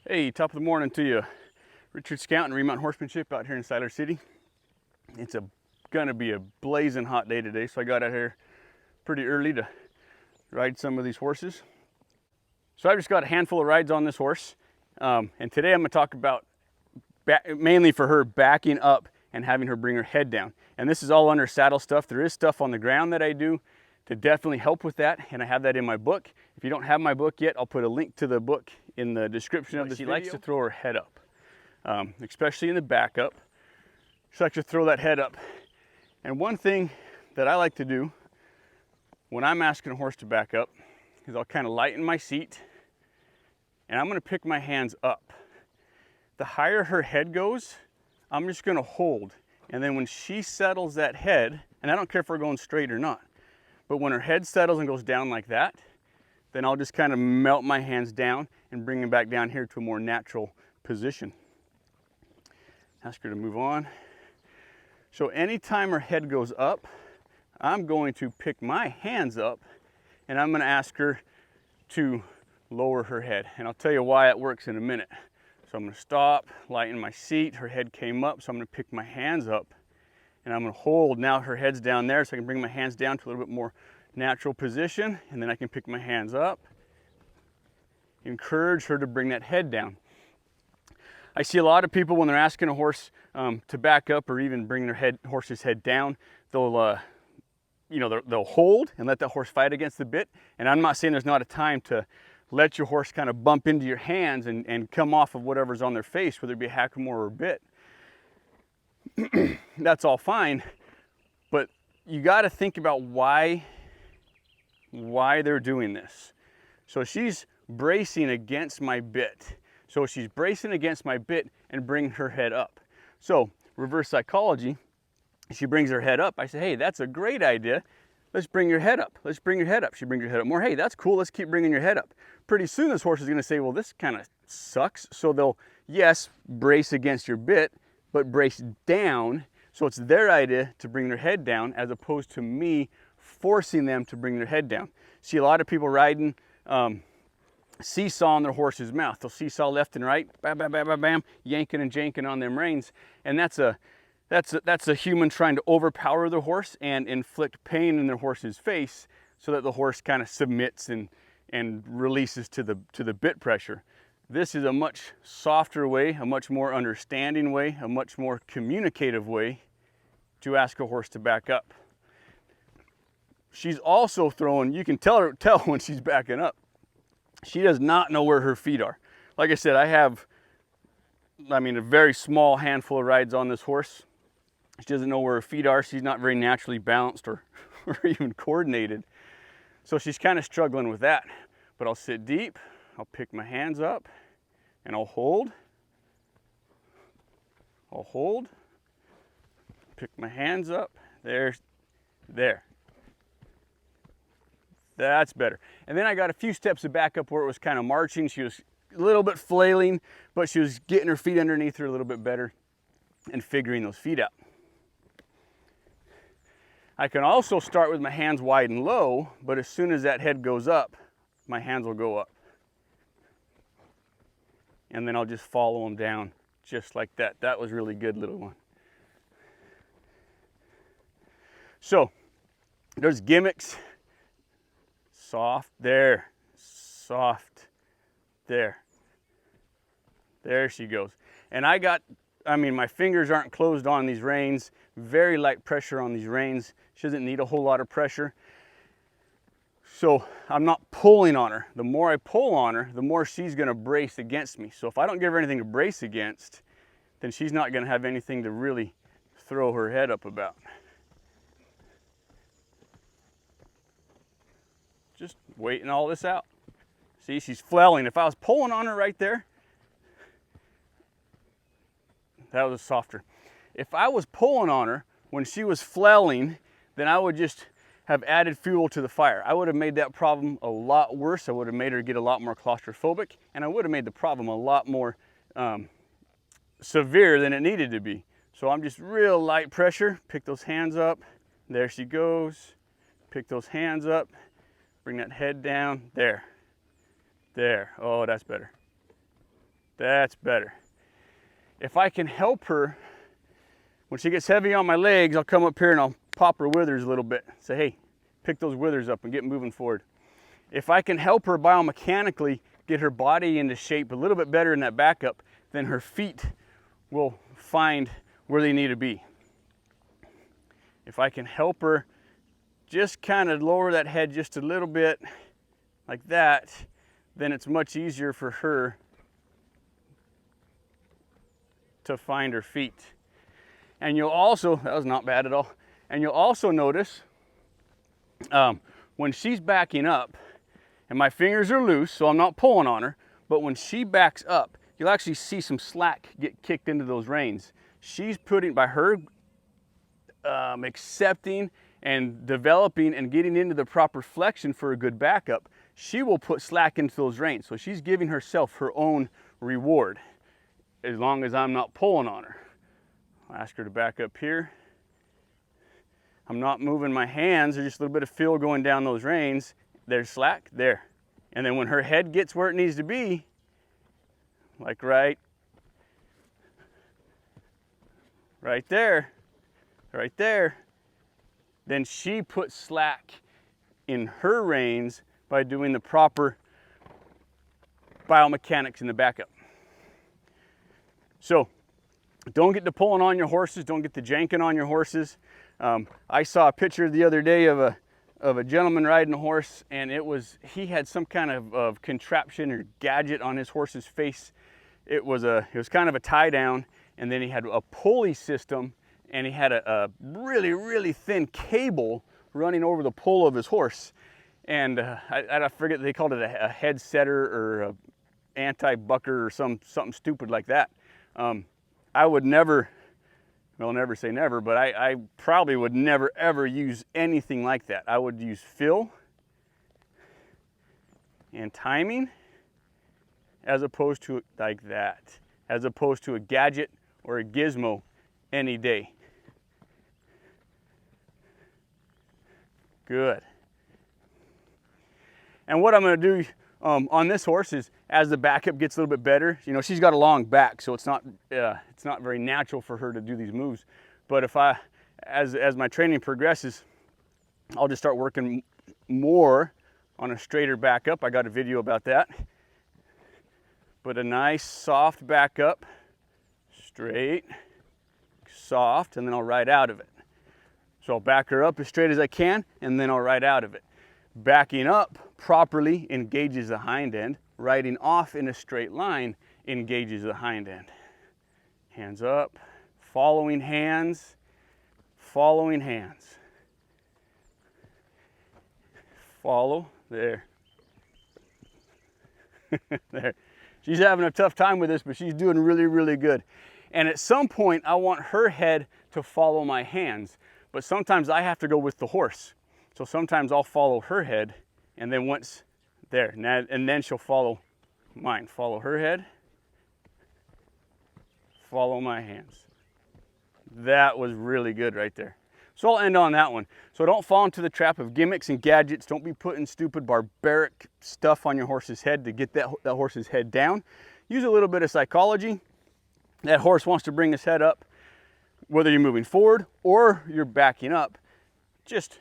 Hey, top of the morning to you. Richard Scout and Remount Horsemanship out here in Siler City. It's gonna be a blazing hot day today, so I got out here pretty early to ride some of these horses. So I've just got a handful of rides on this horse, and today I'm gonna talk about mainly for her backing up and having her bring her head down. And this is all under saddle stuff. There is stuff on the ground that I do to definitely help with that, and I have that in my book. If you don't have my book yet, I'll put a link to the book in the description of this video. She likes to throw her head up, especially in the back up. She likes to throw that head up. And one thing that I like to do when I'm asking a horse to back up is I'll kind of lighten my seat, and I'm gonna pick my hands up. The higher her head goes, I'm just gonna hold. And then when she settles that head, and I don't care if we're going straight or not, but when her head settles and goes down like that, then I'll just kind of melt my hands down and bring them back down here to a more natural position. Ask her to move on. So anytime her head goes up, I'm going to pick my hands up and I'm going to ask her to lower her head. And I'll tell you why it works in a minute. So I'm going to stop, lighten my seat. Her head came up, so I'm going to pick my hands up and I'm going to hold. Now her head's down there, so I can bring my hands down to a little bit more natural position, and then I can pick my hands up. Encourage her to bring that head down. I see a lot of people when they're asking a horse to back up or even bring their horse's head down, they'll hold and let that horse fight against the bit. And I'm not saying there's not a time to let your horse kind of bump into your hands and come off of whatever's on their face, whether it be a hackamore or a bit. That's all fine, but you got to think about why they're doing this. So she's bracing against my bit. So she's bracing against my bit and bring her head up. So reverse psychology, she brings her head up. I say, hey, that's a great idea. Let's bring your head up. Let's bring your head up. She brings her head up more. Hey, that's cool. Let's keep bringing your head up. Pretty soon this horse is going to say, well, this kind of sucks. So they'll, yes, brace against your bit, but brace down. So it's their idea to bring their head down as opposed to me forcing them to bring their head down. See a lot of people riding seesaw on their horse's mouth. They'll seesaw left and right, bam, bam, bam, bam, bam, yanking and janking on them reins. And that's a human trying to overpower the horse and inflict pain in their horse's face so that the horse kind of submits and releases to the bit pressure. This is a much softer way, a much more understanding way, a much more communicative way to ask a horse to back up. She's also throwing, you can tell when she's backing up. She does not know where her feet are. Like I said, I have a very small handful of rides on this horse. She doesn't know where her feet are. She's not very naturally balanced or even coordinated. So she's kind of struggling with that. But I'll sit deep, I'll pick my hands up, and I'll hold. I'll hold, pick my hands up, there. That's better. And then I got a few steps of back up where it was kind of marching. She was a little bit flailing, but she was getting her feet underneath her a little bit better and figuring those feet out. I can also start with my hands wide and low, but as soon as that head goes up, my hands will go up. And then I'll just follow them down just like that. That was really good, little one. So there's gimmicks. Soft, there, soft, there. There she goes. And my fingers aren't closed on these reins. Very light pressure on these reins. She doesn't need a whole lot of pressure. So I'm not pulling on her. The more I pull on her, the more she's gonna brace against me. So if I don't give her anything to brace against, then she's not gonna have anything to really throw her head up about. Just waiting all this out. See, she's flailing. If I was pulling on her right there, that was softer. If I was pulling on her when she was flailing, then I would just have added fuel to the fire. I would have made that problem a lot worse. I would have made her get a lot more claustrophobic, and I would have made the problem a lot more severe than it needed to be. So I'm just real light pressure. Pick those hands up. There she goes. Pick those hands up. Bring that head down. There. Oh, that's better. That's better. If I can help her, when she gets heavy on my legs, I'll come up here and I'll pop her withers a little bit. Say, hey, pick those withers up and get moving forward. If I can help her biomechanically get her body into shape a little bit better in that backup, then her feet will find where they need to be. If I can help her just kind of lower that head just a little bit like that, then it's much easier for her to find her feet. And you'll also, that was not bad at all, and you'll also notice when she's backing up, and my fingers are loose, so I'm not pulling on her, but when she backs up, you'll actually see some slack get kicked into those reins. She's putting, by her accepting and developing and getting into the proper flexion for a good backup, she will put slack into those reins. So she's giving herself her own reward, as long as I'm not pulling on her. I'll ask her to back up here. I'm not moving my hands, there's just a little bit of feel going down those reins. There's slack, there. And then when her head gets where it needs to be, like right there, then she puts slack in her reins by doing the proper biomechanics in the backup. So don't get to pulling on your horses, don't get to janking on your horses. I saw a picture the other day of a gentleman riding a horse, and he had some kind of contraption or gadget on his horse's face. It was kind of a tie down, and then he had a pulley system, and he had a really, really thin cable running over the poll of his horse. And I forget, they called it a head setter or a anti-bucker or something stupid like that. I would never, well, never say never, but I probably would never ever use anything like that. I would use feel and timing as opposed to like that, as opposed to a gadget or a gizmo any day. Good. And what I'm going to do on this horse is, as the backup gets a little bit better, you know, she's got a long back, so it's not very natural for her to do these moves. But as my training progresses, I'll just start working more on a straighter backup. I got a video about that. But a nice soft backup, straight, soft, and then I'll ride out of it. So I'll back her up as straight as I can, and then I'll ride out of it. Backing up properly engages the hind end. Riding off in a straight line engages the hind end. Hands up, following hands, following hands. Follow, there. There. She's having a tough time with this, but she's doing really, really good. And at some point, I want her head to follow my hands, but sometimes I have to go with the horse. So sometimes I'll follow her head, and then once there, and then she'll follow mine. Follow her head, follow my hands. That was really good right there. So I'll end on that one. So don't fall into the trap of gimmicks and gadgets. Don't be putting stupid barbaric stuff on your horse's head to get that horse's head down. Use a little bit of psychology. That horse wants to bring his head up, whether you're moving forward or you're backing up. Just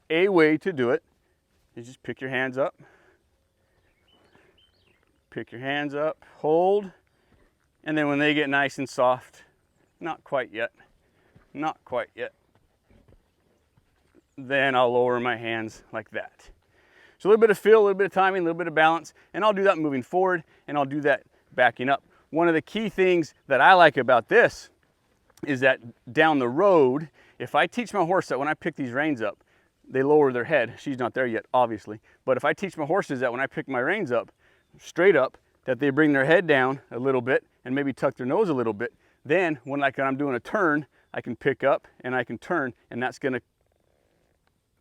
a way to do it is just pick your hands up. Pick your hands up, hold, and then when they get nice and soft, not quite yet, then I'll lower my hands like that. So a little bit of feel, a little bit of timing, a little bit of balance, and I'll do that moving forward, and I'll do that backing up. One of the key things that I like about this is that down the road, if I teach my horse that when I pick these reins up, they lower their head. She's not there yet, obviously. But if I teach my horses that when I pick my reins up, straight up, that they bring their head down a little bit and maybe tuck their nose a little bit, then when I'm doing a turn, I can pick up and I can turn, and that's going to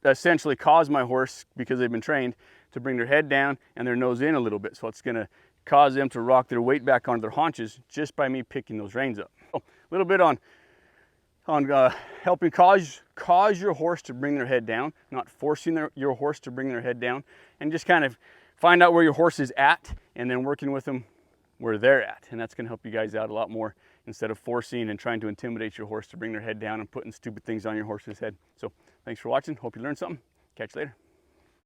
essentially cause my horse, because they've been trained, to bring their head down and their nose in a little bit. So it's going to cause them to rock their weight back onto their haunches just by me picking those reins up. So a little bit on helping cause your horse to bring their head down, not forcing your horse to bring their head down, and just kind of find out where your horse is at, and then working with them where they're at. And that's gonna help you guys out a lot more instead of forcing and trying to intimidate your horse to bring their head down and putting stupid things on your horse's head. So thanks for watching. Hope you learned something. Catch you later.